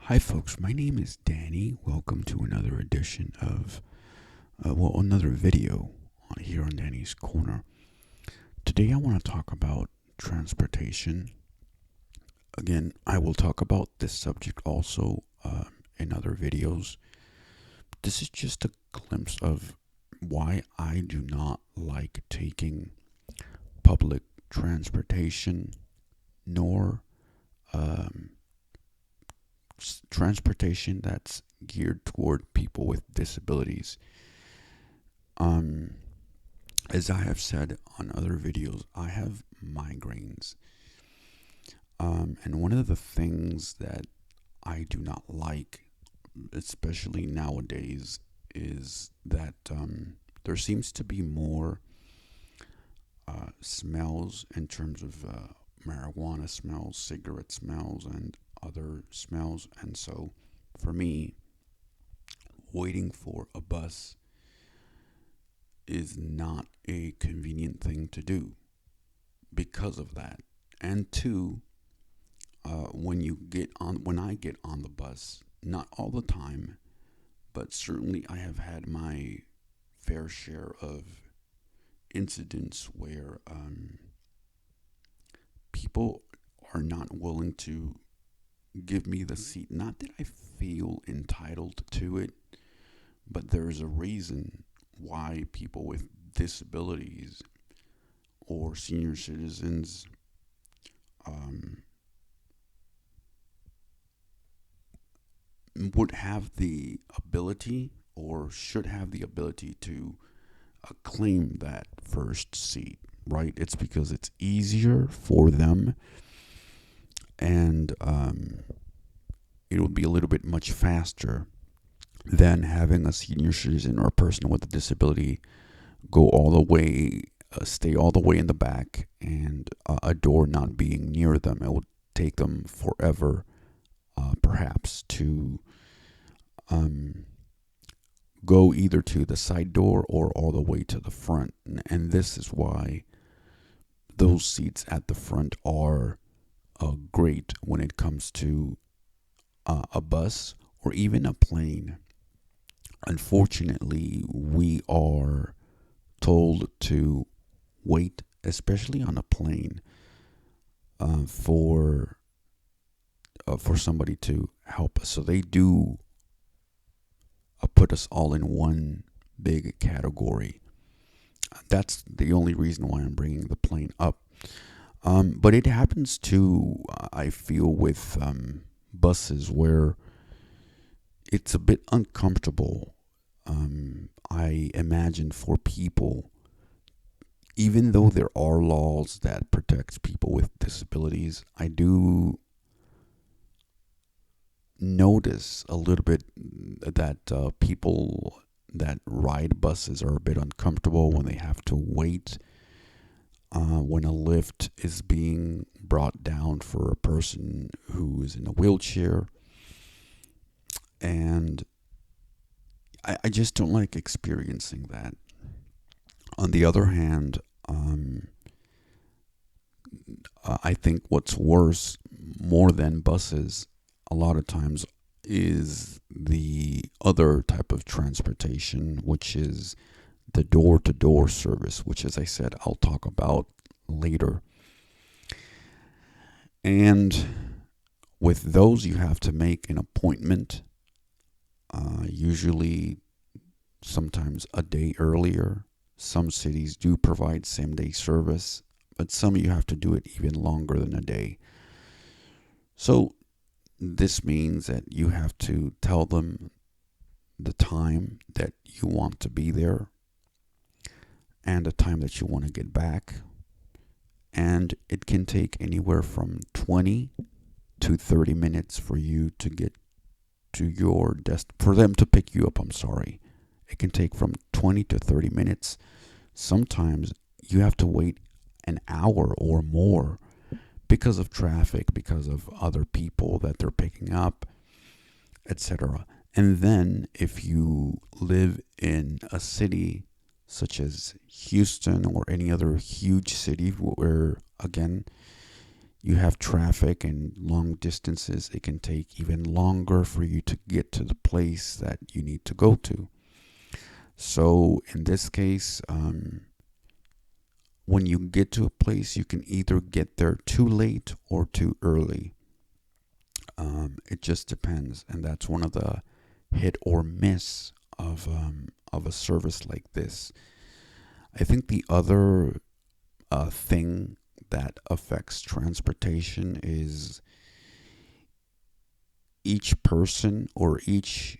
Hi, folks. My name is Danny. Welcome to another edition of, another video here on Danny's Corner. Today, I want to talk about transportation. Again, I will talk about this subject also in other videos. This is just a glimpse of why I do not like taking public transportation, nor um, transportation that's geared toward people with disabilities. Um, as I have said on other videos, I have migraines. And one of the things that I do not like, especially nowadays, is that there seems to be more smells in terms of marijuana smells, cigarette smells, and other smells. And so for me, waiting for a bus is not a convenient thing to do because of that. And two, when I get on the bus, not all the time, but certainly I have had my fair share of incidents where people are not willing to give me the seat. Not that I feel entitled to it, but there's a reason why people with disabilities or senior citizens um, would have the ability or should have the ability to claim that first seat, right? It's because it's easier for them, and it would be a little bit much faster than having a senior citizen or a person with a disability go all the way, stay all the way in the back, and a door not being near them. It would take them forever, perhaps, to um, go either to the side door or all the way to the front. And this is why those seats at the front are great when it comes to a bus or even a plane. Unfortunately, we are told to wait, especially on a plane, for somebody to help us. So they do put us all in one big category. That's the only reason why I'm bringing the plane up. But it happens too, I feel, with buses where it's a bit uncomfortable. I imagine for people, even though there are laws that protect people with disabilities, I do notice a little bit that people that ride buses are a bit uncomfortable when they have to wait when a lift is being brought down for a person who is in a wheelchair. And I just don't like experiencing that. On the other hand, I think what's worse, more than buses, a lot of times, is the other type of transportation, which is the door to door service, which, as I said, I'll talk about later. And with those, you have to make an appointment, usually sometimes a day earlier. Some cities do provide same day service, but some you have to do it even longer than a day. So this means that you have to tell them the time that you want to be there and the time that you want to get back. And it can take anywhere from 20 to 30 minutes for you to get to your desk, for them to pick you up. I'm sorry. It can take from 20 to 30 minutes. Sometimes you have to wait an hour or more because of traffic, because of other people that they're picking up, etc. And then if you live in a city such as Houston or any other huge city where, again, you have traffic and long distances, it can take even longer for you to get to the place that you need to go to. So in this case, when you get to a place, you can either get there too late or too early. It just depends, and that's one of the hit or miss of a service like this. I think the other thing that affects transportation is each person or each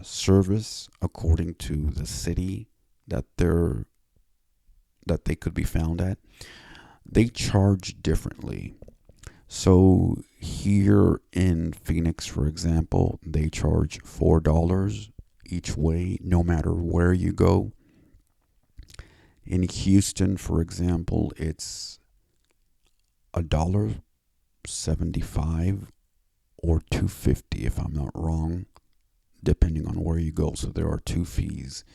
service, according to the city that they could be found at, they charge differently. So here in Phoenix, for example, they charge $4 each way, no matter where you go. In Houston, for example, it's $1.75 or $2.50 if I'm not wrong, depending on where you go. So there are two fees.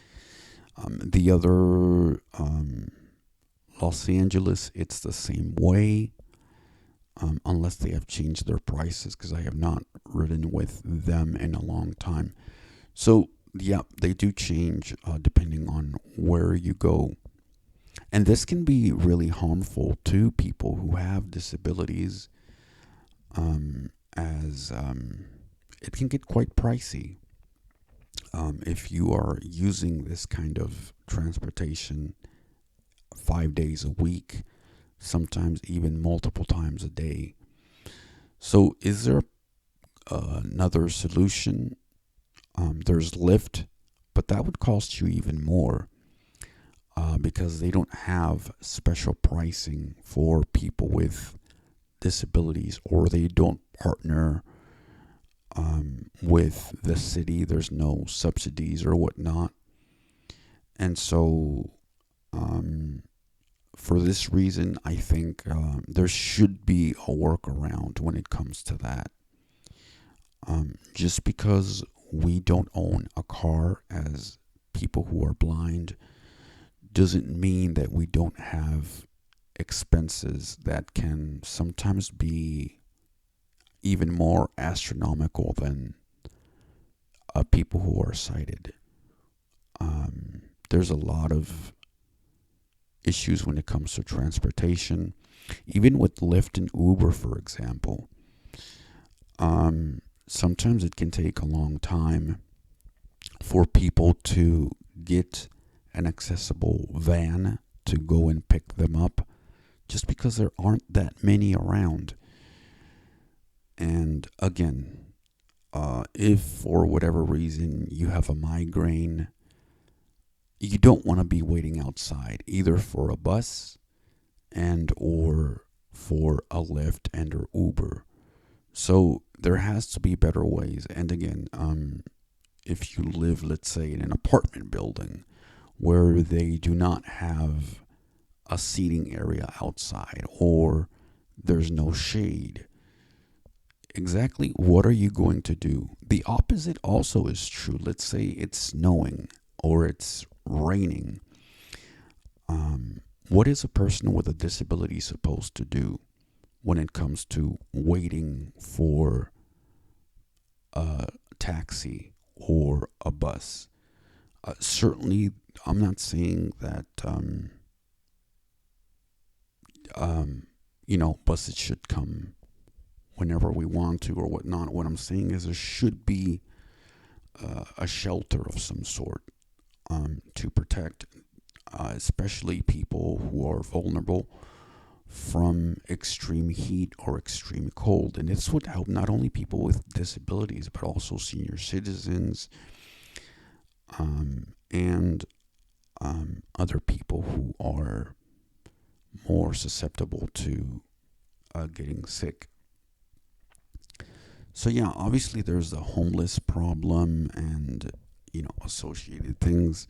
The other, Los Angeles, it's the same way, unless they have changed their prices, because I have not ridden with them in a long time. So yeah, they do change depending on where you go. And this can be really harmful to people who have disabilities, as it can get quite pricey if you are using this kind of transportation 5 days a week, sometimes even multiple times a day. So, is there another solution? There's Lyft, but that would cost you even more because they don't have special pricing for people with disabilities, or they don't partner with the city. There's no subsidies or whatnot. And so, for this reason, I think there should be a workaround when it comes to that. Just because we don't own a car as people who are blind doesn't mean that we don't have expenses that can sometimes be even more astronomical than people who are sighted. There's a lot of issues when it comes to transportation, even with Lyft and Uber, for example. Sometimes it can take a long time for people to get an accessible van to go and pick them up, just because there aren't that many around. And again, if for whatever reason you have a migraine, you don't want to be waiting outside either for a bus and or for a Lyft and or Uber. So there has to be better ways. And again, if you live, let's say, in an apartment building where they do not have a seating area outside, or there's no shade, exactly what are you going to do? The opposite also is true. Let's say it's snowing or it's raining. What is a person with a disability supposed to do when it comes to waiting for a taxi or a bus? Certainly, I'm not saying that buses should come whenever we want to or whatnot. What I'm saying is there should be a shelter of some sort to protect, especially people who are vulnerable from extreme heat or extreme cold. And this would help not only people with disabilities, but also senior citizens and other people who are more susceptible to getting sick. So yeah, obviously there's the homeless problem and associated things,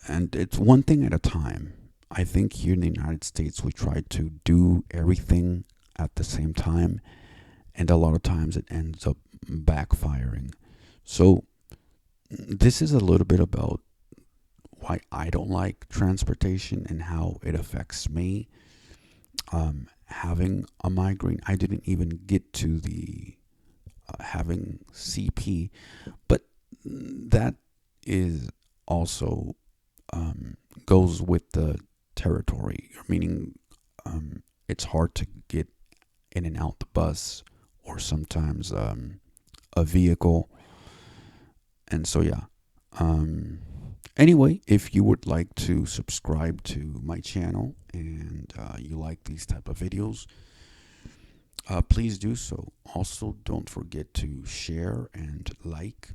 and it's one thing at a time. I think here in the United States we try to do everything at the same time, and a lot of times it ends up backfiring. So this is a little bit about why I don't like transportation and how it affects me. having a migraine. I didn't even get to the having CP, but that is also goes with the territory, meaning it's hard to get in and out the bus or sometimes a vehicle. And so, yeah. Anyway, if you would like to subscribe to my channel and you like these type of videos, please do so. Also, don't forget to share and like,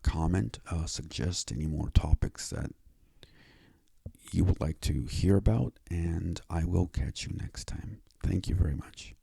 comment, suggest any more topics that you would like to hear about, and I will catch you next time. Thank you very much.